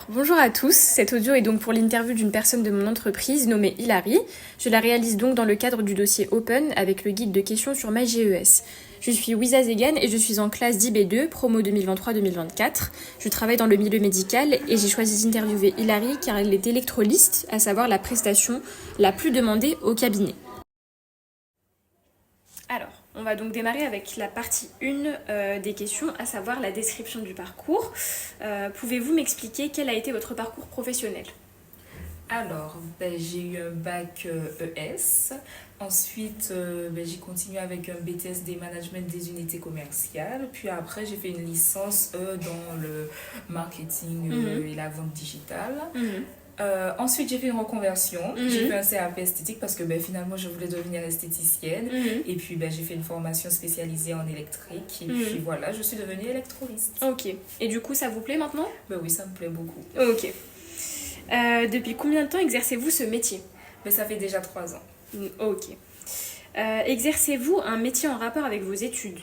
Bonjour à tous, cet audio est donc pour l'interview d'une personne de mon entreprise nommée Hilary. Je la réalise donc dans le cadre du dossier Open avec le guide de questions sur MyGES. Je suis Wiza Zegan et je suis en classe d'IB2, promo 2023-2024. Je travaille dans le milieu médical et j'ai choisi d'interviewer Hilary car elle est électroliste, à savoir la prestation la plus demandée au cabinet. Alors, on va donc démarrer avec la partie 1 des questions, à savoir la description du parcours. Pouvez-vous m'expliquer quel a été votre parcours professionnel ? Alors, j'ai eu un bac ES. Ensuite, j'ai continué avec un BTS des management des unités commerciales. Puis après, j'ai fait une licence dans le marketing et la vente digitale. Ensuite, j'ai fait une reconversion. J'ai fait un CAP esthétique parce que finalement, je voulais devenir esthéticienne. Et puis, j'ai fait une formation spécialisée en électrique. Et puis voilà, je suis devenue électroliste. Ok. Et du coup, ça vous plaît maintenant ? Oui, ça me plaît beaucoup. Ok. Depuis combien de temps exercez-vous ce métier ? Ça fait déjà 3 ans. Ok. Exercez-vous un métier en rapport avec vos études ?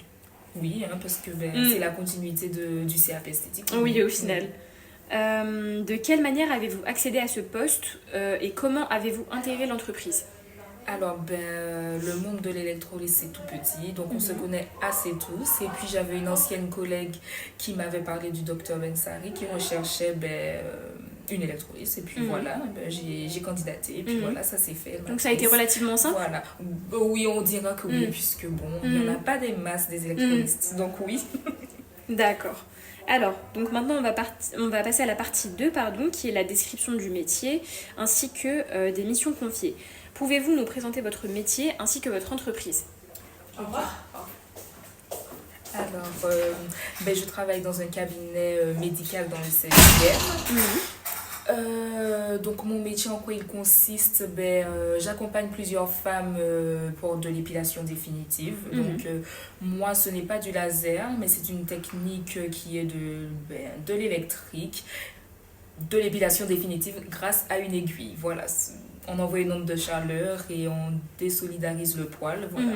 Oui, parce que c'est la continuité du CAP esthétique. Oui, au final. De quelle manière avez-vous accédé à ce poste et comment avez-vous intégré l'entreprise ? Alors, le monde de l'électrolyse, c'est tout petit, donc on se connaît assez tous. Et puis, j'avais une ancienne collègue qui m'avait parlé du docteur Bensari qui recherchait une électrolyse. Et puis voilà, j'ai candidaté. Et puis voilà, ça s'est fait. Donc, ça a été relativement simple ? Voilà. Oui, on dira que oui, puisque il n'y en a pas des masses des électrolystes. Donc, oui. D'accord. Alors, donc maintenant on va passer à la partie 2, qui est la description du métier ainsi que des missions confiées. Pouvez-vous nous présenter votre métier ainsi que votre entreprise ? Au revoir. Alors, je travaille dans un cabinet médical dans le 16e. Donc mon métier, en quoi il consiste, j'accompagne plusieurs femmes pour de l'épilation définitive. Donc moi, ce n'est pas du laser, mais c'est une technique qui est de l'électrique, de l'épilation définitive grâce à une aiguille. Voilà, on envoie une onde de chaleur et on désolidarise le poil. Voilà.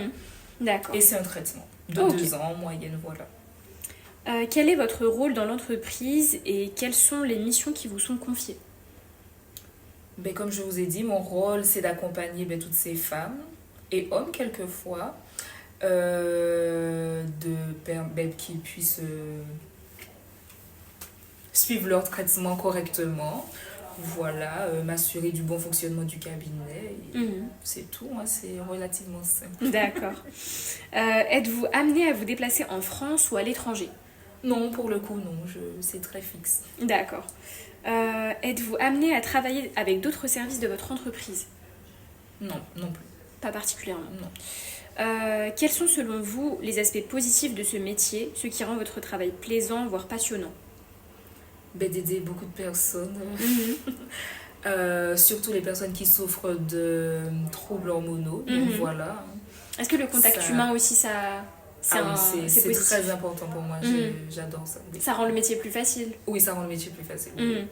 D'accord. Et c'est un traitement de 2 ans en moyenne. Voilà. Quel est votre rôle dans l'entreprise et quelles sont les missions qui vous sont confiées ? Comme je vous ai dit, mon rôle, c'est d'accompagner toutes ces femmes et hommes quelquefois qu'ils puissent suivre leur traitement correctement. Voilà, m'assurer du bon fonctionnement du cabinet. C'est tout, c'est relativement simple. D'accord. Êtes-vous amené à vous déplacer en France ou à l'étranger ? Non, pour le coup, non. C'est très fixe. D'accord. Êtes-vous amené à travailler avec d'autres services de votre entreprise ? Non, non plus. Pas particulièrement. Non. Quels sont selon vous les aspects positifs de ce métier, ce qui rend votre travail plaisant, voire passionnant ? D'aider beaucoup de personnes. Surtout les personnes qui souffrent de troubles hormonaux. Donc voilà. Est-ce que le contact humain aussi, c'est très important pour moi. J'adore ça. Oui. Ça rend le métier plus facile ? Oui, ça rend le métier plus facile. Oui.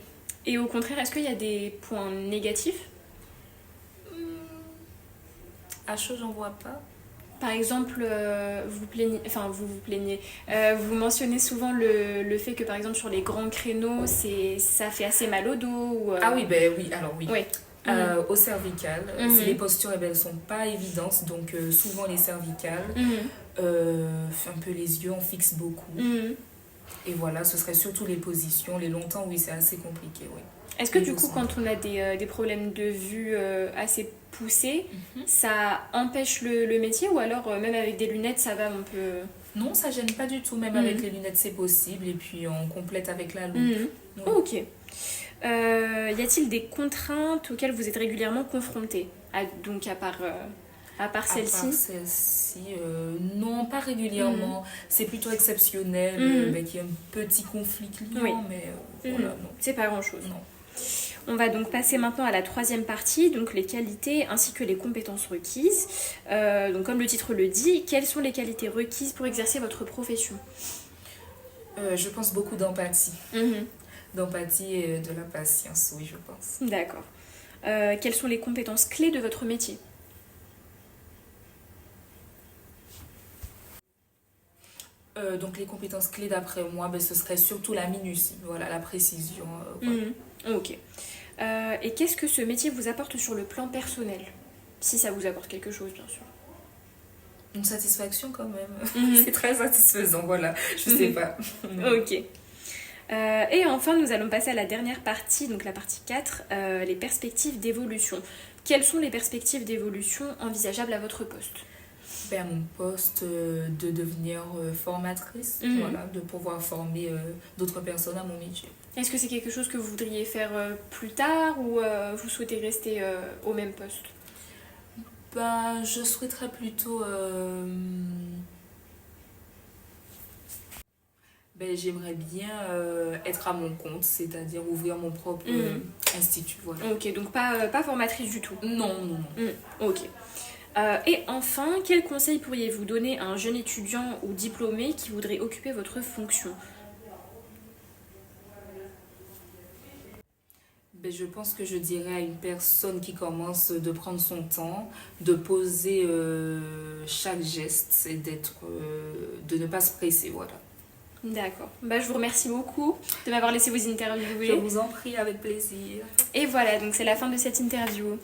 Et au contraire, est-ce qu'il y a des points négatifs ? À chaud, j'en vois pas. Par exemple, vous mentionnez souvent le fait que par exemple sur les grands créneaux, ça fait assez mal au dos. Ah oui, alors oui. Ouais. Au cervical, si les postures elles sont pas évidentes, donc souvent les cervicales, un peu les yeux, on fixe beaucoup. Et voilà, ce serait surtout les positions, les longs temps, oui, c'est assez compliqué, oui. Est-ce que du coup, quand on a des problèmes de vue assez poussés, ça empêche le métier ou alors même avec des lunettes, ça va un peu... Non, ça gêne pas du tout, même avec les lunettes, c'est possible. Et puis, on complète avec la loupe. Oui. Ok. Y a-t-il des contraintes auxquelles vous êtes régulièrement confrontés ? Donc, à part celle-ci ? À part celle-ci, non, pas régulièrement. C'est plutôt exceptionnel, qu'il y ait un petit conflit client, mais voilà, non. C'est pas grand-chose. Non. On va donc passer maintenant à la troisième partie, donc les qualités ainsi que les compétences requises. Donc comme le titre le dit, quelles sont les qualités requises pour exercer votre profession ? Je pense beaucoup d'empathie. D'empathie et de la patience, oui, je pense. D'accord. Quelles sont les compétences clés de votre métier ? Donc les compétences clés d'après moi, ben, ce serait surtout la minutie, voilà, la précision. Voilà. Ok. Et qu'est-ce que ce métier vous apporte sur le plan personnel? Si ça vous apporte quelque chose, bien sûr. Une satisfaction quand même. Mhm. C'est très satisfaisant, voilà. Je sais pas. Ok. Et enfin, nous allons passer à la dernière partie, donc la partie 4, les perspectives d'évolution. Quelles sont les perspectives d'évolution envisageables à votre poste? Ben, à mon poste de devenir formatrice, voilà, de pouvoir former d'autres personnes à mon métier. Est-ce que c'est quelque chose que vous voudriez faire plus tard ou vous souhaitez rester au même poste? Ben, je souhaiterais plutôt... ben, j'aimerais bien être à mon compte, c'est-à-dire ouvrir mon propre institut, voilà. Ok, donc pas formatrice du tout. Non, non, non. Ok. Et enfin, quel conseil pourriez-vous donner à un jeune étudiant ou diplômé qui voudrait occuper votre fonction? Ben, je pense que je dirais à une personne qui commence de prendre son temps, de poser chaque geste et de ne pas se presser, voilà. D'accord. Bah, je vous remercie beaucoup de m'avoir laissé vous Je interviewer. vous en prie, avec plaisir. Et voilà, donc c'est la fin de cette interview.